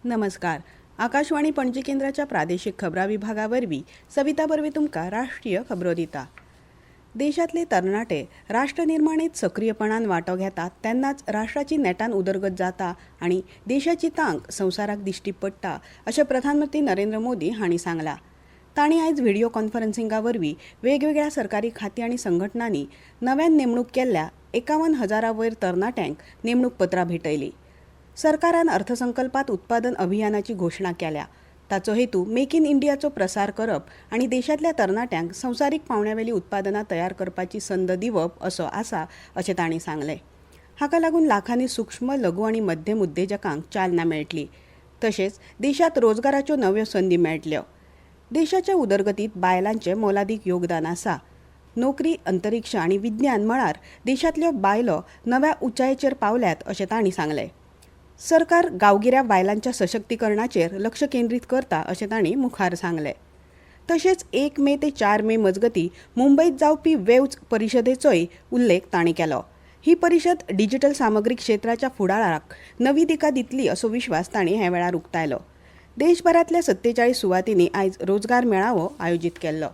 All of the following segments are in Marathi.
नमस्कार. आकाशवाणी पणजी केंद्राच्या प्रादेशिक खबरा विभागावरवी सविता बर्वे तुमका राष्ट्रीय खबरो दिता. देशातले तरणाटे राष्ट्र निर्माणीत सक्रियपणान वांटो घेतात तेन्नाच राष्ट्राची नेटान उदरगत जाता आणि देशाची तांक संवसाराक दिश्टी पडटा अशें प्रधानमंत्री नरेंद्र मोदी हांणी सांगलां. तांणी आयज व्हिडिओ कॉन्फरन्सिंगा वरवीं वेगवेगळ्या सरकारी खातीं आनी संघटनांनी नव्यान नेमणूक केल्ल्या 51,000 वयर तरणाट्यांक नेमणूक पत्रां भेटयलीं. सरकारान अर्थसंकल्पात उत्पादन अभियानाची घोषणा केल्या. ताचो हेतू मेक इन इंडियाचो प्रसार करप आणि देशातल्या तरणाट्यांक संवसारीक पावंड्यावेली उत्पादनां तयार करपाची संद दिवप असो आसा अशें तांणी सांगलें. हाका लागून लाखांनी सूक्ष्म, लघु आनी मध्यम उद्देजकांक चालना मेळटली. तशेंच देशात रोजगाराच्यो नव्यो संदी मेळटल्यो. देशाच्या उदरगतीत बायलांचें मोलादीक योगदान आसा. नोकरी, अंतरिक्ष आनी विज्ञान मळार देशांतल्यो बायलो नव्या उंचायेचेर पावल्यात अशें तांणी सांगलें. सरकार गांवगिऱ्या बायलांच्या सशक्तीकरणाचेर लक्ष केंद्रीत करता अशें तांणी मुखार सांगलें. तशेंच 1 मे ते 4 मे मजगतीं मुंबईत जावपी वेव्ज परिशदेचोय उल्लेख तांणी केलो. ही परिशद डिजिटल सामग्री क्षेत्राच्या फुडाराक नवी दिका दितली असो विश्वास तांणी ह्या वेळार उक्तायलो. देशभरांतल्या 47 सुवातींनी आयज रोजगार मेळावो आयोजीत केल्लो.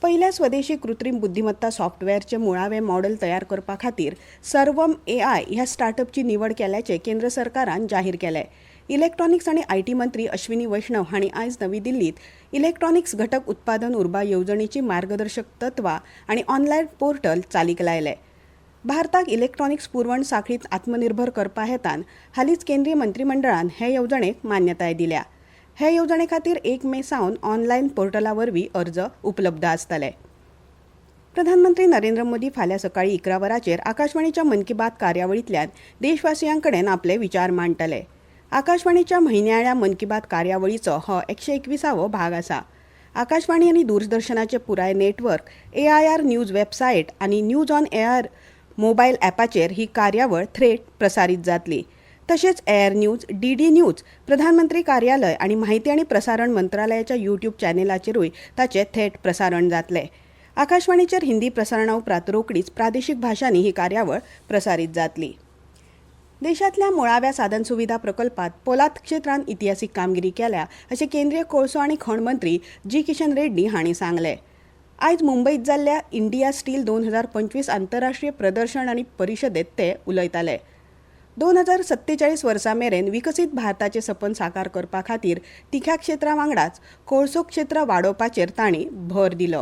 पहिल्या स्वदेशी कृत्रीम बुद्धिमत्ता सॉफ्टवेअरचे मुळावे मॉडेल तयार करपा खातीर सर्वम AI ह्या स्टार्टअपची निवड केल्याचे केंद्र सरकारान जाहीर केले. इलेक्ट्रॉनिक्स आणि IT मंत्री अश्विनी वैष्णव हांणी आयज नवी दिल्लीत इलेक्ट्रॉनिक्स घटक उत्पादन उर्बा येवजणेची मार्गदर्शक तत्वां आणि ऑनलायन पोर्टल चालीक लायले. भारताक इलेक्ट्रॉनिक्स पुरवण साखळीत आत्मनिर्भर करपा हेतान हालींच केंद्रीय मंत्रिमंडळान हे येवजणेक मान्यताय दिल्या. हे येवजणे खातीर 1 मे सावन ऑनलायन पोर्टला वरवीं अर्ज उपलब्ध आसतले. प्रधानमंत्री नरेंद्र मोदी फाल्यां सकाळीं 11 वरांचेर आकाशवाणीच्या मन की बात कार्यावळींतल्यान देशवासियां कडेन आपले विचार मांडटले. आकाशवाणीच्या म्हयन्याळ्या मन की बात कार्यावळीचो हो 121वो भाग आसा. आकाशवाणी आनी दूरदर्शनाचे पुराय नेटवर्क, AIR न्यूज वेबसायट आनी न्यूज ऑन एअर मोबायल ॲपाचेर ही कार्यावळ थेट प्रसारीत जातली. तशेंच एअर न्यूज, DD न्यूज, प्रधानमंत्री कार्यालय आणि माहिती आणि प्रसारण मंत्रालयाच्या YouTube चॅनेलाचेरूय ताचे थेट प्रसारण जातले. आकाशवाणीचेर हिंदी प्रसारणा उपरांत रोखडीच प्रादेशीक भाशांनी ही कार्यावळ प्रसारीत जातली. देशातल्या मुळाव्या साधन सुविधा प्रकल्पात पोलाद क्षेत्रांत इतिहासीक कामगिरी केल्या अशें केंद्रीय कोळसो आनी खण मंत्री जी. किशन रेड्डी हांणी सांगलें. आयज मुंबईत जाल्ल्या इंडिया स्टील 2025 आंतरराष्ट्रीय प्रदर्शन आनी परिशदेंत ते उलयताले. 2047 वर्सा मेरेन विकसीत भारताचे सपन साकार करपा खातीर तिख्या क्षेत्रा वांगडाच कोळसो क्षेत्र वाडोवपाचेर तांणी भर दिलो.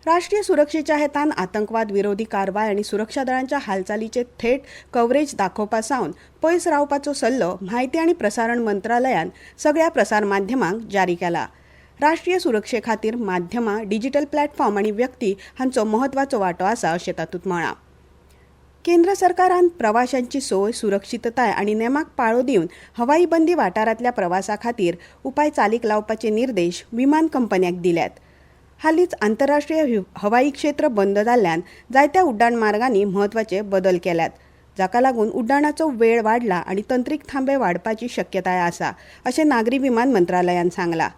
राष्ट्रीय सुरक्षेच्या हेतान आतंकवाद विरोधी कारवाय आनी सुरक्षा दळांच्या हालचालीचे थेट कव्हरेज दाखोवपा सावन पयस रावपाचो सल्लो माहिती आनी प्रसारण मंत्रालयान सगळ्या प्रसार माध्यमांक जारी केला. राष्ट्रीय सुरक्षे खातीर माध्यमां, डिजिटल प्लॅटफॉर्म आनी व्यक्ती हांचो महत्वाचो वांटो आसा अशें तातूंत म्हळां. केंद्र सरकारान प्रवाशांची सोय, सुरक्षितताय आनी नेमाक पाळो दिवन हवाई बंदी वाठारांतल्या प्रवासा खातीर उपाय चालीक लावपाचे निर्देश विमान कंपन्यांक दिल्यात. हालींच आंतरराष्ट्रीय हवाई क्षेत्र बंद जाल्ल्यान जायत्या उड्डाण मार्गांनी म्हत्वाचे बदल केल्यात, जाका लागून उड्डाणाचो वेळ वाडला आनी तंत्रीक थांबे वाडपाची शक्यताय आसा अशें नागरी विमान मंत्रालयान सांगलां.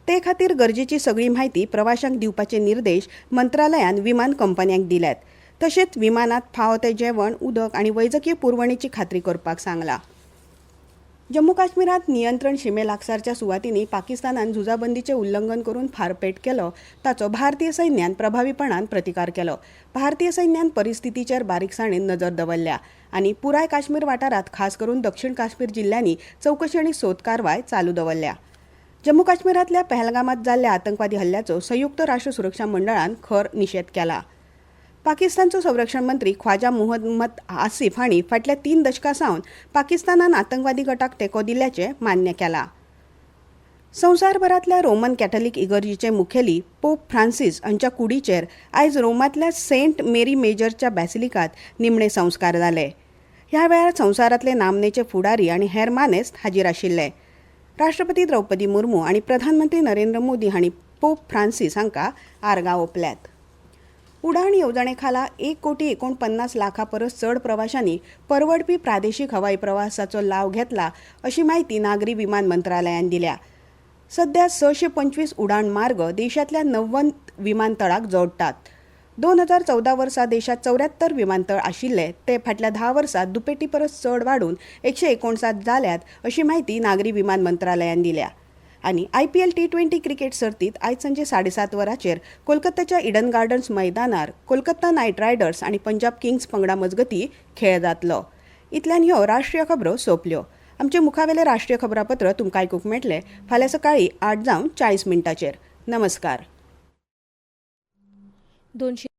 ते खातीर गरजेची सगळी म्हायती प्रवाशांक दिवपाचे निर्देश मंत्रालयान विमान कंपन्यांक दिल्यात. तशेंच विमानात फावो ते जेवण, उदक आनी वैजकी पुरवणेची खात्री करपाक सांगलां. जम्मू काश्मीरात नियंत्रण शिमे लागसारच्या सुवातींनी पाकिस्तानान झुजाबंदीचें उल्लंघन करून फारपेट केलो ताचो भारतीय सैन्यान प्रभावीपणान प्रतिकार केलो. भारतीय सैन्यान परिस्थितीचेर बारीकसाणेन नजर दवरल्या आनी पुराय काश्मीर वाठारांत खास करून दक्षिण काश्मीर जिल्ल्यांनी चवकशी आनी सोद कारवाय चालू दवरल्या. जम्मू काश्मीरातल्या पहलगामात जाल्ल्या आतंकवादी हल्ल्याचो संयुक्त राष्ट्र सुरक्षा मंडळान खर निशेध केला. पाकिस्तानचो संरक्षण मंत्री ख्वाजा मुहम्मद आसिफ हांणी फाटल्या 3 दशकां सावन पाकिस्तानान आतंकवादी गटाक तेंको दिल्ल्याचें मान्य केलां. संवसारभरांतल्या रोमन कॅथोलिक इगर्जीचे मुखेली पोप फ्रांसीस हांच्या कुडीचेर आयज रोमांतल्या सेंट मेरी मेजरच्या बॅसिलिकात निमणे संस्कार जाले. ह्या वेळार संवसारांतले नामनेचे फुडारी आनी हेर मानेस्त हाजीर आशिल्ले. राष्ट्रपती द्रौपदी मुर्मू आनी प्रधानमंत्री नरेंद्र मोदी हांणी पोप फ्रांसीस हांकां आर्गां ओंपल्यात. उडाण येवजणे खाला 1,49,00,000 परस चड प्रवाशांनी परवडपी प्रादेशीक हवाई प्रवासाचो लाव घेतला अशी माहिती नागरी विमान मंत्रालयान दिल्या. सध्या 625 उडाण मार्ग देशातल्या 90 विमानतळाक जोडटात. 2014 वर्सा देशात 74 विमानतळ आशिल्ले ते फाटल्या 10 वर्सात दुपेटी परस चड वाढून 159 जाल्यात अशी माहिती नागरी विमान मंत्रालयान दिल्या. आणि IPL T20 क्रिकेट सर्तीत आयज सांजे 7:30 वरांचेर कोलकाताच्या इडन गार्डन्स मैदानार कोलकाता नायट रायडर्स आणि पंजाब किंग्स पंगडा मजगती खेळ जातलो. इतल्यान ह्यो राष्ट्रीय खबरो सोंपल्यो. आमचे मुखावेले राष्ट्रीय खबरापत्र तुमकां आयकूंक मेळटले फाल्यां सकाळीं 8:40 नमस्कार. 200